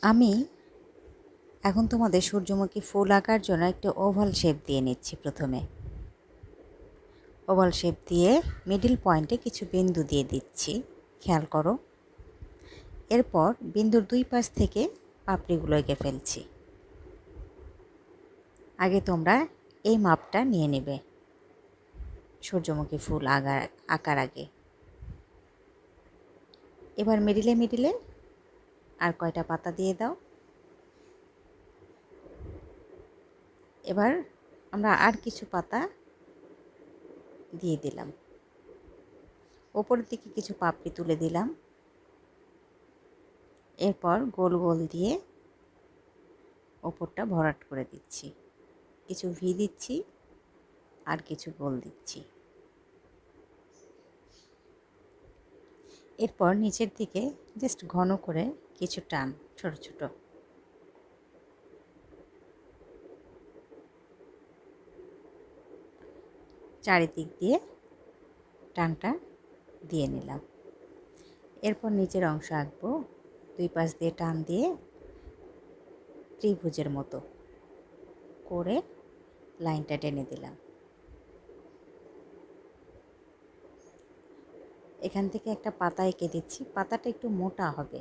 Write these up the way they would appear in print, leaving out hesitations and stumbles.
আমি এখন তোমাদের সূর্যমুখী ফুল আঁকার জন্য একটা ওভাল শেপ দিয়ে নিচ্ছি। প্রথমে ওভাল শেপ দিয়ে মিডল পয়েন্টে কিছু বিন্দু দিয়ে দিচ্ছি, খেয়াল করো। এরপর বিন্দুর দুই পাশ থেকে পাপড়িগুলো এঁকে ফেলছি। আগে তোমরা এই মাপটা নিয়ে নেবে সূর্যমুখী ফুল আঁকার আগে। এবার মিডিলে মিডিলে আর কয়টা পাতা দিয়ে দাও। এবার আমরা আর কিছু পাতা দিয়ে দিলাম, ওপরের দিকে কিছু পাপড়ি তুলে দিলাম। এরপর গোল গোল দিয়ে ওপরটা ভরাট করে দিচ্ছি, কিছু ভি দিচ্ছি আর কিছু গোল দিচ্ছি। এরপর নিচের দিকে জাস্ট ঘন করে কিছু টান, ছোট ছোট। চারিদিক দিয়ে টানটা দিয়ে নিলাম। এরপর নিচের অংশ আঁকবো। দুই পাশ দিয়ে টান দিয়ে ত্রিভুজের মতো করে লাইনটা টেনে দিলাম। এখান থেকে একটা পাতা এঁকে দিচ্ছি। পাতাটা একটু মোটা হবে,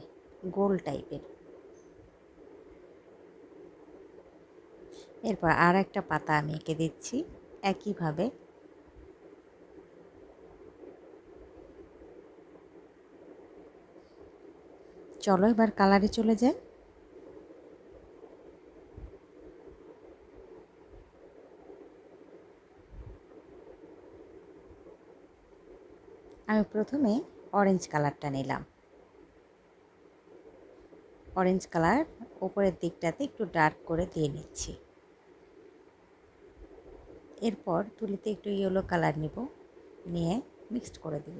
গোল টাইপের। এরপর আর একটা পাতা আমি এঁকে দিচ্ছি একইভাবে। চলো এবার কালারে চলে যাই। আমি প্রথমে অরেঞ্জ কালারটা নিলাম। অরেঞ্জ কালার উপরের দিকটাতে একটু ডার্ক করে দিয়ে নিচ্ছি। এরপর তুলিতে একটু ইয়েলো কালার নিব, নিয়ে মিক্সড করে দেব।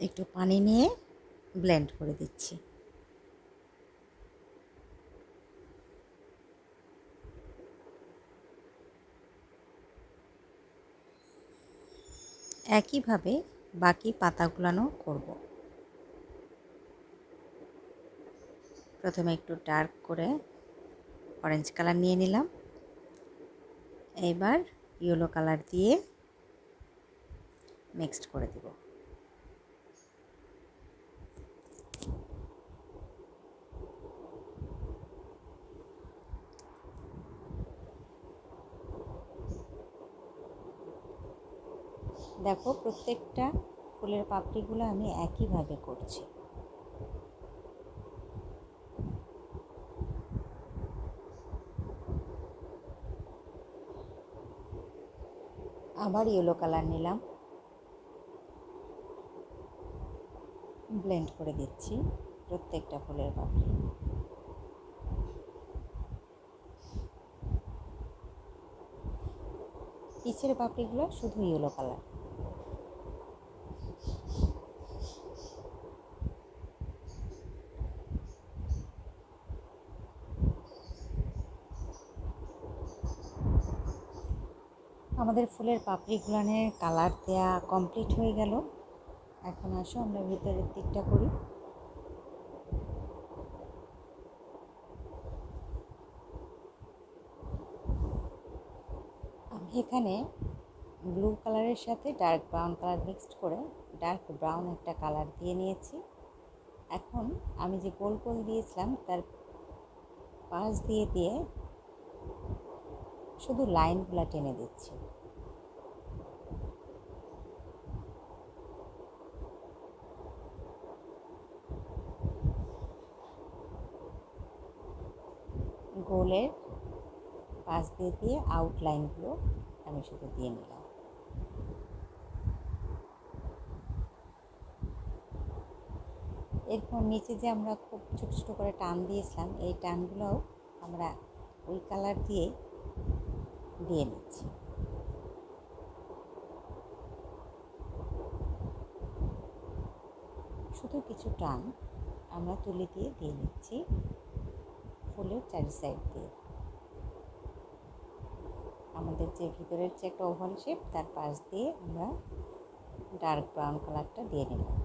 একটু পানি নিয়ে ব্লেন্ড করে দিচ্ছি। একইভাবে বাকি পাতাগুলানো করব। প্রথমে একটু ডার্ক করে অরেঞ্জ কালার নিয়ে নিলাম। এবার ইয়েলো কালার দিয়ে মিক্সড করে দেব। দেখো প্রত্যেকটা ফুলের পাপড়িগুলো আমি একইভাবে করছি। আবার ইয়েলো কালার নিলাম, ব্লেন্ড করে দিচ্ছি প্রত্যেকটা ফুলের পাপড়ি। পিছের পাপড়িগুলো শুধু ইয়েলো কালার। আমাদের ফুলের পাপড়িগুলানের কালার দেয়া কমপ্লিট হয়ে গেল। এখন আসো আমরা ভিতরের দিকটা করি। আমি এখানে ব্লু কালারের সাথে ডার্ক ব্রাউন কালার মিক্সড করে ডার্ক ব্রাউন একটা কালার দিয়ে নিয়েছি। এখন আমি যে গোল গোল দিয়েছিলাম তার পাশ দিয়ে দিয়ে শুধু লাইনগুলো টেনে দিচ্ছি। গোলের পাশ দিয়ে দিয়ে আউটলাইনগুলো আমি শুধু দিয়ে নিলাম। এরপর নিচে যে আমরা খুব ছোটো ছোটো করে টান দিয়েছিলাম, এই টানগুলোও আমরা ওই কালার দিয়ে দিয়ে নিচ্ছি। শুধু কিছু টান আমরা তুলি দিয়ে দিয়ে নিচ্ছি ফুলের চারি সাইড দিয়ে। আমাদের যে ভিতরের যে একটা ওভাল শেপ তার পাশ দিয়ে আমরা ডার্ক ব্রাউন কালারটা দিয়ে নিলাম।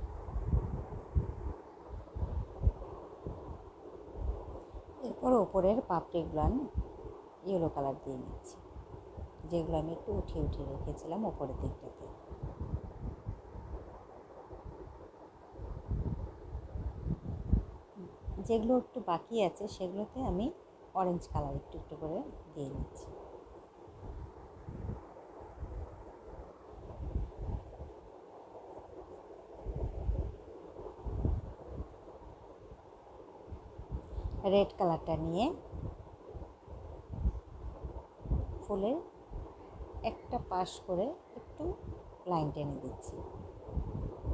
এরপর ওপরের পাপড়িগুলো ইয়েলো কালার দিয়ে নিচ্ছি, যেগুলো আমি একটু উঠিয়ে উঠিয়ে রেখেছিলাম ওপরের দিকটাতে। যেগুলো একটু বাকি আছে সেগুলোতে আমি অরেঞ্জ কালার একটু একটু করে দিয়ে নিচ্ছি। রেড কালারটা নিয়ে ফুলের একটা পাশ করে একটু লাইন টেনে দিচ্ছি।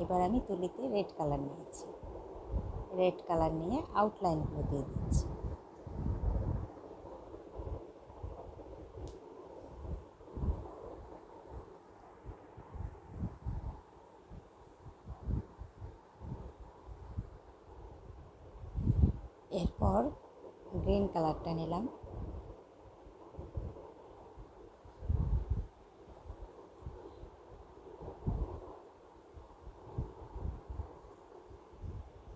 এবার আমি তুলিতে রেড কালার নিয়েছি, রেড কালার নিয়ে আউটলাইনগুলো দিয়ে দিচ্ছি। এরপর গ্রিন কালারটা নিলাম,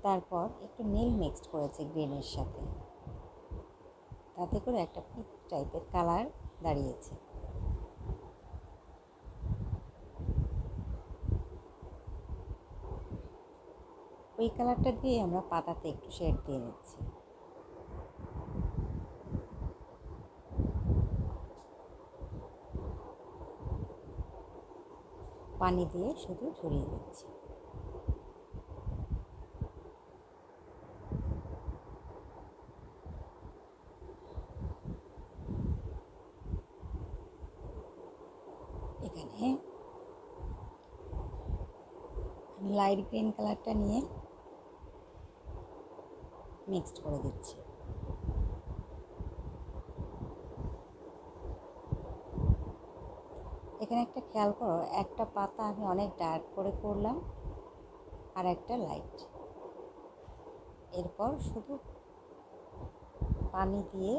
তারপর একটু নীল মিক্সড করেছি গ্রিনের সাথে, তাতে করে একটা পিঙ্ক টাইপের কালার দাঁড়িয়েছে। ওই কালারটা দিয়ে আমরা পাতাতে একটু শেড দিয়ে নিচ্ছি। পানি দিয়ে শুধু ঝরিয়ে দিচ্ছি। এখানে আমি লাইট গ্রিন কালারটা নিয়ে মিক্সড করে দিচ্ছি। এখানে একটা খেয়াল করো, একটা পাতা আমি অনেক ডার্ক করে করলাম আর একটা লাইট। এরপর শুধু পানি দিয়ে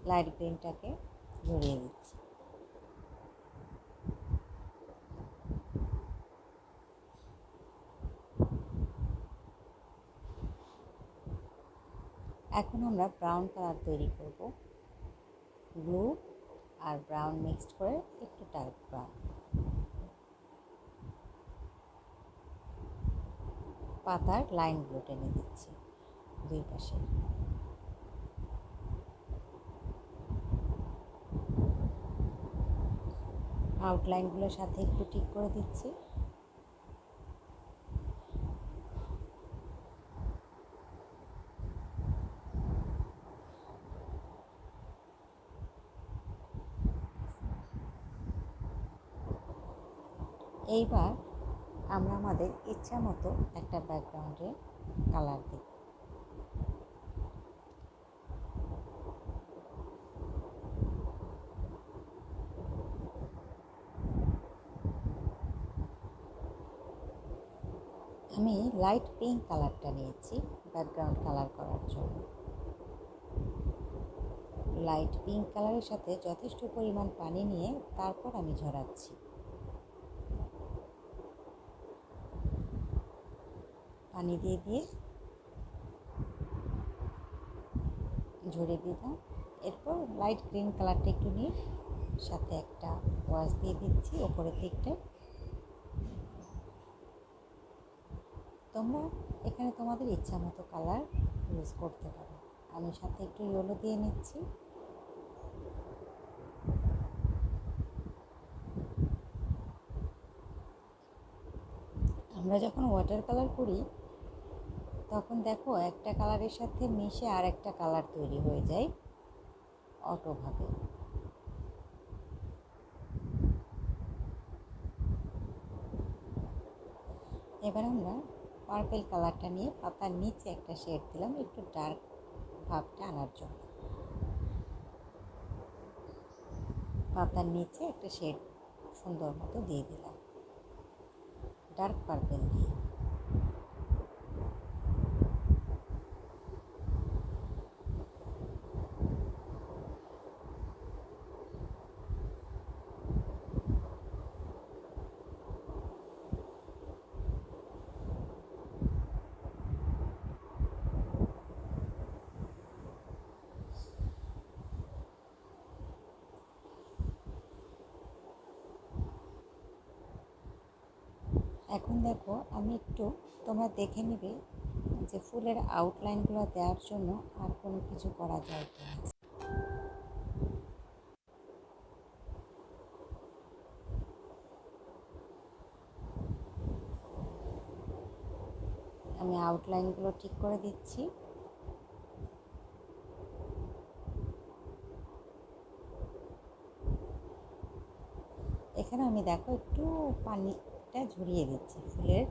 লাইট গ্রিনটাকে ঝরিয়ে দিচ্ছি। এখন আমরা ব্রাউন কালার তৈরি করব, ব্লু আর ব্রাউন মিক্সড করে একটু ডার্ক ব্রাউন। পাতার লাইনগুলো টেনে দিচ্ছি দুই পাশে। আউটলাইনগুলোর সাথে একটু ঠিক করে দিচ্ছি। এইবার আমরা আমাদের ইচ্ছা মতো একটা ব্যাকগ্রাউন্ডে কালার দিই। আমি লাইট পিঙ্ক কালারটা নিয়েছি ব্যাকগ্রাউন্ড কালার করার জন্য। লাইট পিঙ্ক কালারের সাথে যথেষ্ট পরিমাণ পানি নিয়ে তারপর আমি ঝরাচ্ছি। পানি দিয়ে দিয়ে ঝরিয়ে দিলাম। এরপর লাইট গ্রিন কালারটা একটু নিয়ে সাথে একটা ওয়াশ দিয়ে দিচ্ছি ওপরের দিকটায়। তোমরা এখানে তোমাদের ইচ্ছা মতো কালার ইউজ করতে পারো। আমি সাথে একটু ইয়েলো দিয়ে নিচ্ছি। আমরা যখন ওয়াটার কালার করি তখন দেখো একটা কালারের সাথে মিশে আর একটা কালার তৈরি হয়ে যায় অটোভাবে। এবার আমরা পার্পল কালারটা নিয়ে পাতার নিচে একটা শেড দিলাম একটু ডার্ক ভাবটা আনার জন্য। পাতার নিচে একটা শেড সুন্দর মতো দিয়ে দিলাম ডার্ক পার্পল দিয়ে। এখন দেখো আমি একটু, তোমরা দেখে নেবে যে ফুলের আউটলাইনগুলো দেওয়ার জন্য আর কোনো কিছু করা যায় কিনা। আমি আউটলাইনগুলো ঠিক করে দিচ্ছি। এখানে আমি দেখো একটু পানিটা ঝরিয়ে দিচ্ছি ফুলের